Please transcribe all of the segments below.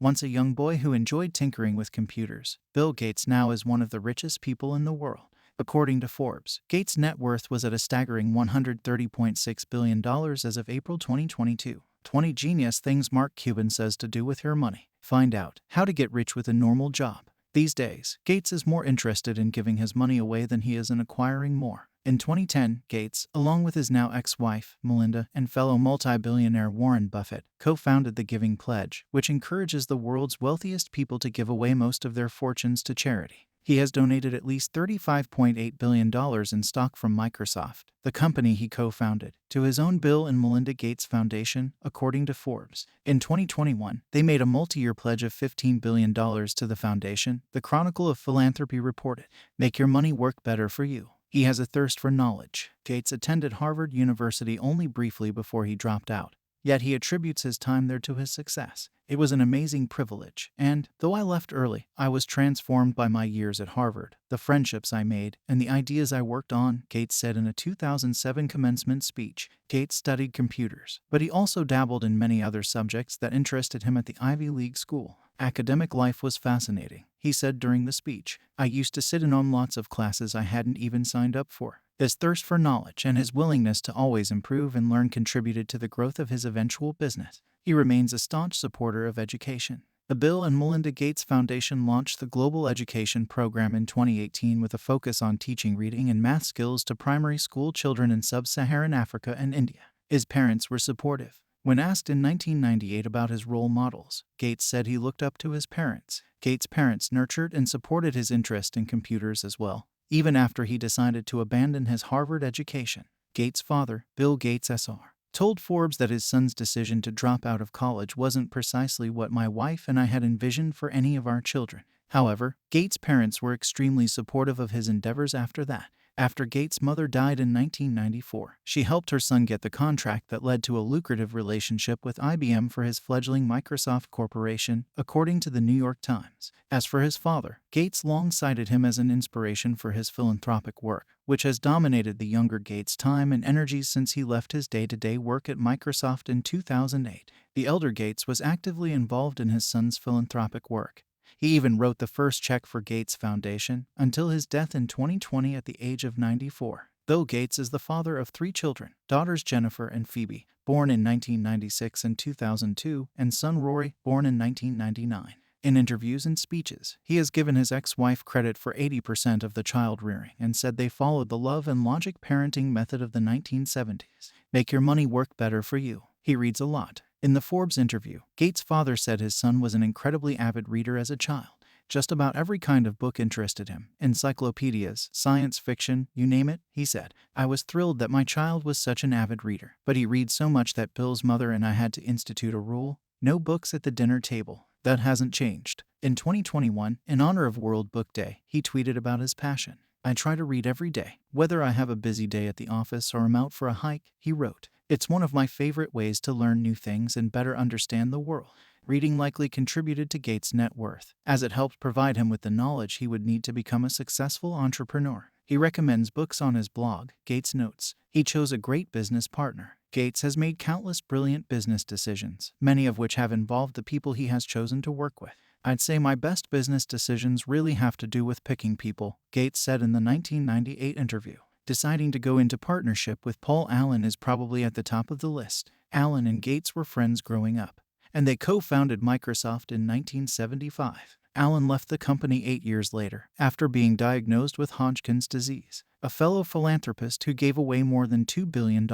Once a young boy who enjoyed tinkering with computers, Bill Gates now is one of the richest people in the world. According to Forbes, Gates' net worth was at a staggering $130.6 billion as of April 2022. 20 genius things Mark Cuban says to do with your money. Find out how to get rich with a normal job. These days, Gates is more interested in giving his money away than he is in acquiring more. In 2010, Gates, along with his now ex-wife, Melinda, and fellow multi-billionaire Warren Buffett, co-founded the Giving Pledge, which encourages the world's wealthiest people to give away most of their fortunes to charity. He has donated at least $35.8 billion in stock from Microsoft, the company he co-founded, to his own Bill and Melinda Gates Foundation, according to Forbes. In 2021, they made a multi-year pledge of $15 billion to the foundation, the Chronicle of Philanthropy reported. Make your money work better for you. He has a thirst for knowledge. Gates attended Harvard University only briefly before he dropped out. Yet he attributes his time there to his success. It was an amazing privilege, and, though I left early, I was transformed by my years at Harvard, the friendships I made, and the ideas I worked on, Gates said in a 2007 commencement speech. Gates studied computers, but he also dabbled in many other subjects that interested him at the Ivy League school. Academic life was fascinating, he said during the speech. I used to sit in on lots of classes I hadn't even signed up for. His thirst for knowledge and his willingness to always improve and learn contributed to the growth of his eventual business. He remains a staunch supporter of education. The Bill and Melinda Gates Foundation launched the Global Education Program in 2018 with a focus on teaching reading and math skills to primary school children in sub-Saharan Africa and India. His parents were supportive. When asked in 1998 about his role models, Gates said he looked up to his parents. Gates' parents nurtured and supported his interest in computers as well, even after he decided to abandon his Harvard education. Gates' father, Bill Gates Sr., told Forbes that his son's decision to drop out of college wasn't precisely what my wife and I had envisioned for any of our children. However, Gates' parents were extremely supportive of his endeavors after that. After Gates' mother died in 1994, she helped her son get the contract that led to a lucrative relationship with IBM for his fledgling Microsoft Corporation, according to the New York Times. As for his father, Gates long cited him as an inspiration for his philanthropic work, which has dominated the younger Gates' time and energies since he left his day-to-day work at Microsoft in 2008. The elder Gates was actively involved in his son's philanthropic work. He even wrote the first check for Gates Foundation until his death in 2020 at the age of 94. Bill Gates is the father of 3 children, daughters Jennifer and Phoebe, born in 1996 and 2002, and son Rory, born in 1999. In interviews and speeches, he has given his ex-wife credit for 80% of the child rearing and said they followed the love and logic parenting method of the 1970s. Make your money work better for you. He reads a lot. In the Forbes interview, Gates' father said his son was an incredibly avid reader as a child. Just about every kind of book interested him. Encyclopedias, science fiction, you name it, he said. I was thrilled that my child was such an avid reader. But he reads so much that Bill's mother and I had to institute a rule: no books at the dinner table. That hasn't changed. In 2021, in honor of World Book Day, he tweeted about his passion. I try to read every day, whether I have a busy day at the office or am out for a hike, he wrote. It's one of my favorite ways to learn new things and better understand the world. Reading likely contributed to Gates' net worth, as it helped provide him with the knowledge he would need to become a successful entrepreneur. He recommends books on his blog, Gates Notes. He chose a great business partner. Gates has made countless brilliant business decisions, many of which have involved the people he has chosen to work with. I'd say my best business decisions really have to do with picking people, Gates said in the 1998 interview. Deciding to go into partnership with Paul Allen is probably at the top of the list. Allen and Gates were friends growing up, and they co-founded Microsoft in 1975. Allen left the company 8 years later, after being diagnosed with Hodgkin's disease. A fellow philanthropist who gave away more than $2 billion,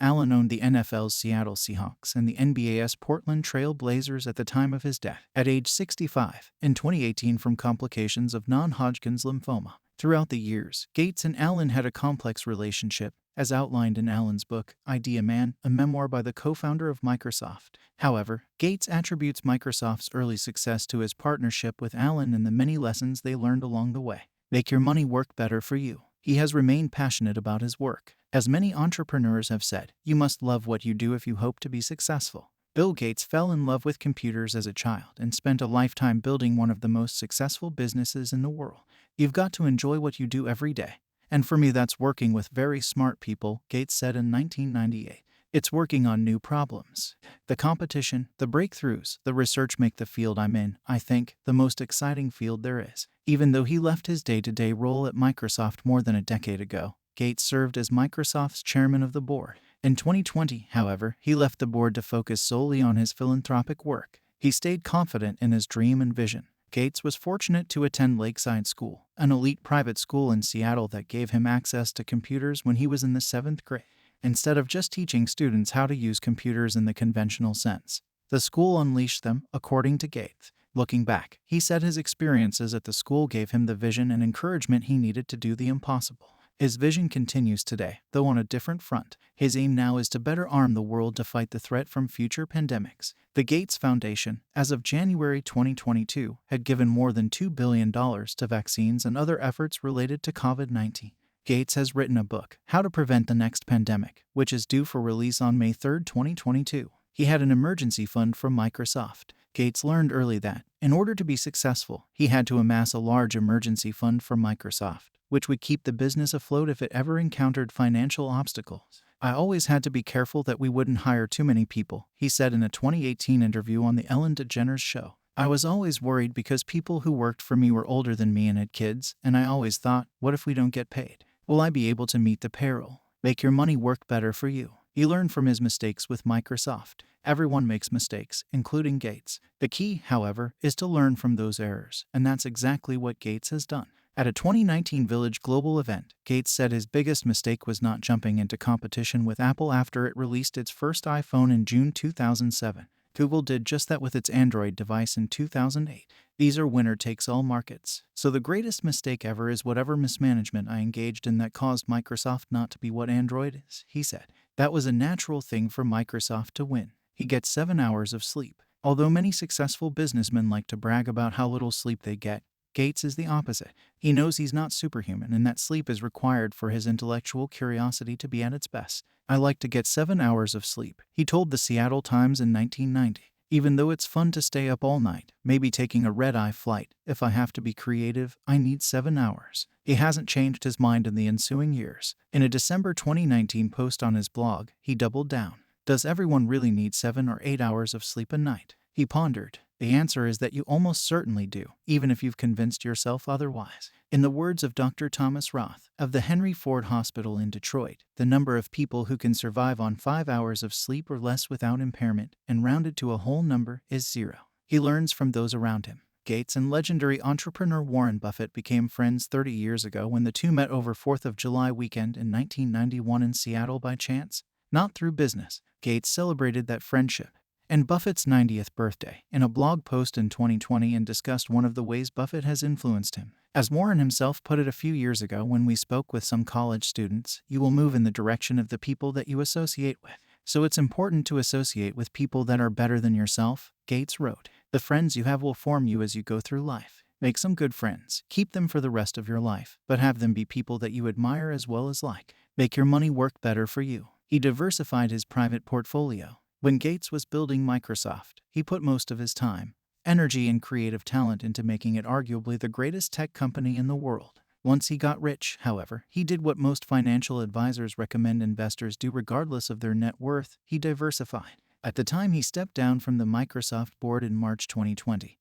Allen owned the NFL's Seattle Seahawks and the NBA's Portland Trail Blazers at the time of his death, at age 65, in 2018 from complications of non-Hodgkin's lymphoma. Throughout the years, Gates and Allen had a complex relationship, as outlined in Allen's book, Idea Man, a memoir by the co-founder of Microsoft. However, Gates attributes Microsoft's early success to his partnership with Allen and the many lessons they learned along the way. Make your money work better for you. He has remained passionate about his work. As many entrepreneurs have said, you must love what you do if you hope to be successful. Bill Gates fell in love with computers as a child and spent a lifetime building one of the most successful businesses in the world. You've got to enjoy what you do every day. And for me, that's working with very smart people, Gates said in 1998. It's working on new problems. The competition, the breakthroughs, the research make the field I'm in, I think, the most exciting field there is. Even though he left his day-to-day role at Microsoft more than a decade ago, Gates served as Microsoft's chairman of the board. In 2020, however, he left the board to focus solely on his philanthropic work. He stayed confident in his dream and vision. Gates was fortunate to attend Lakeside School, an elite private school in Seattle that gave him access to computers when he was in the 7th grade. Instead of just teaching students how to use computers in the conventional sense, the school unleashed them, according to Gates. Looking back, he said his experiences at the school gave him the vision and encouragement he needed to do the impossible. His vision continues today, though on a different front. His aim now is to better arm the world to fight the threat from future pandemics. The Gates Foundation, as of January 2022, had given more than $2 billion to vaccines and other efforts related to COVID-19. Gates has written a book, How to Prevent the Next Pandemic, which is due for release on May 3, 2022. He had an emergency fund from Microsoft. Gates learned early that, in order to be successful, he had to amass a large emergency fund from Microsoft, which would keep the business afloat if it ever encountered financial obstacles. I always had to be careful that we wouldn't hire too many people, he said in a 2018 interview on The Ellen DeGeneres Show. I was always worried because people who worked for me were older than me and had kids, and I always thought, what if we don't get paid? Will I be able to meet the payroll? Make your money work better for you. He learned from his mistakes with Microsoft. Everyone makes mistakes, including Gates. The key, however, is to learn from those errors, and that's exactly what Gates has done. At a 2019 Village Global event, Gates said his biggest mistake was not jumping into competition with Apple after it released its first iPhone in June 2007. Google did just that with its Android device in 2008. These are winner-takes-all markets. So the greatest mistake ever is whatever mismanagement I engaged in that caused Microsoft not to be what Android is, he said. That was a natural thing for Microsoft to win. He gets 7 hours of sleep. Although many successful businessmen like to brag about how little sleep they get, Gates is the opposite. He knows he's not superhuman and that sleep is required for his intellectual curiosity to be at its best. I like to get 7 hours of sleep, he told the Seattle Times in 1990. Even though it's fun to stay up all night, maybe taking a red-eye flight, if I have to be creative, I need 7 hours. He hasn't changed his mind in the ensuing years. In a December 2019 post on his blog, he doubled down. Does everyone really need 7 or 8 hours of sleep a night? He pondered. The answer is that you almost certainly do, even if you've convinced yourself otherwise. In the words of Dr. Thomas Roth of the Henry Ford Hospital in Detroit, the number of people who can survive on 5 hours of sleep or less without impairment, and rounded to a whole number, is 0. He learns from those around him. Gates and legendary entrepreneur Warren Buffett became friends 30 years ago when the two met over 4th of July weekend in 1991 in Seattle by chance, not through business. Gates celebrated that friendship and Buffett's 90th birthday in a blog post in 2020 and discussed one of the ways Buffett has influenced him. As Warren himself put it a few years ago when we spoke with some college students, you will move in the direction of the people that you associate with. So it's important to associate with people that are better than yourself, Gates wrote. The friends you have will form you as you go through life. Make some good friends, keep them for the rest of your life, but have them be people that you admire as well as like. Make your money work better for you. He diversified his private portfolio. When Gates was building Microsoft, he put most of his time, energy, and creative talent into making it arguably the greatest tech company in the world. Once he got rich, however, he did what most financial advisors recommend investors do regardless of their net worth: he diversified. At the time he stepped down from the Microsoft board in March 2020,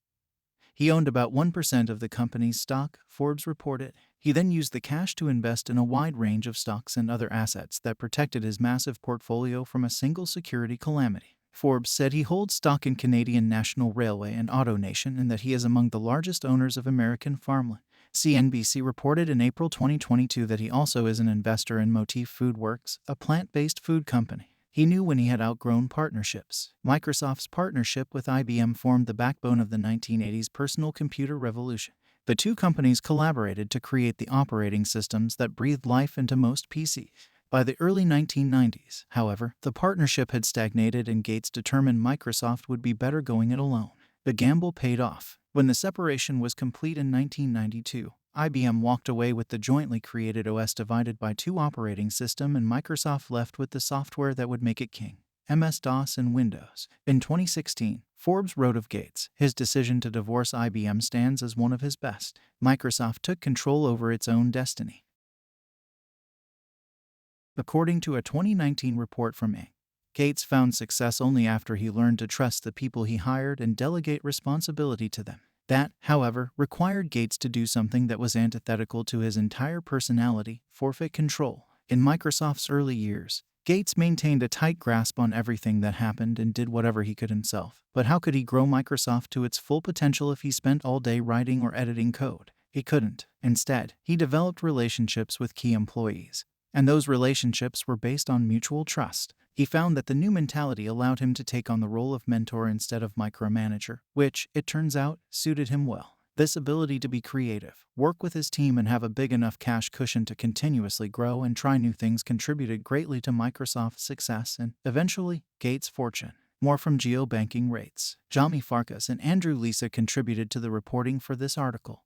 he owned about 1% of the company's stock, Forbes reported. He then used the cash to invest in a wide range of stocks and other assets that protected his massive portfolio from a single security calamity. Forbes said he holds stock in Canadian National Railway and AutoNation and that he is among the largest owners of American farmland. CNBC reported in April 2022 that he also is an investor in Motif Foodworks, a plant-based food company. He knew when he had outgrown partnerships. Microsoft's partnership with IBM formed the backbone of the 1980s personal computer revolution. The two companies collaborated to create the operating systems that breathed life into most PCs. By the early 1990s, however, the partnership had stagnated and Gates determined Microsoft would be better going it alone. The gamble paid off. When the separation was complete in 1992, IBM walked away with the jointly created OS divided by two operating systems, and Microsoft left with the software that would make it king: MS-DOS and Windows. In 2016, Forbes wrote of Gates, his decision to divorce IBM stands as one of his best. Microsoft took control over its own destiny. According to a 2019 report from A. Gates found success only after he learned to trust the people he hired and delegate responsibility to them. That, however, required Gates to do something that was antithetical to his entire personality: forfeit control. In Microsoft's early years, Gates maintained a tight grasp on everything that happened and did whatever he could himself. But how could he grow Microsoft to its full potential if he spent all day writing or editing code? He couldn't. Instead, he developed relationships with key employees, and those relationships were based on mutual trust. He found that the new mentality allowed him to take on the role of mentor instead of micromanager, which, it turns out, suited him well. This ability to be creative, work with his team, and have a big enough cash cushion to continuously grow and try new things contributed greatly to Microsoft's success and, eventually, Gates' fortune. More from geobanking rates. Jami Farkas and Andrew Lisa contributed to the reporting for this article.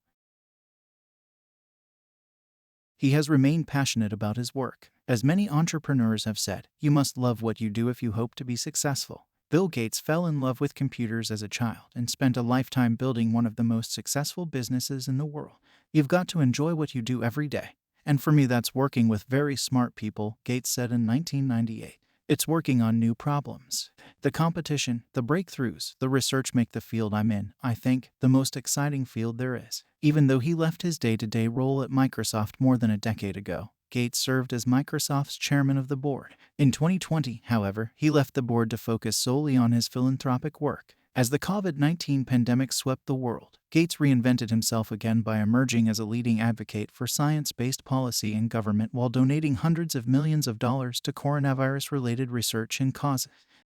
He has remained passionate about his work. As many entrepreneurs have said, you must love what you do if you hope to be successful. Bill Gates fell in love with computers as a child and spent a lifetime building one of the most successful businesses in the world. You've got to enjoy what you do every day. And for me, that's working with very smart people, Gates said in 1998. It's working on new problems. The competition, the breakthroughs, the research make the field I'm in, I think, the most exciting field there is. Even though he left his day-to-day role at Microsoft more than a decade ago, Gates served as Microsoft's chairman of the board. In 2020, however, he left the board to focus solely on his philanthropic work. As the COVID-19 pandemic swept the world, Gates reinvented himself again by emerging as a leading advocate for science-based policy in government while donating hundreds of millions of dollars to coronavirus-related research and causes.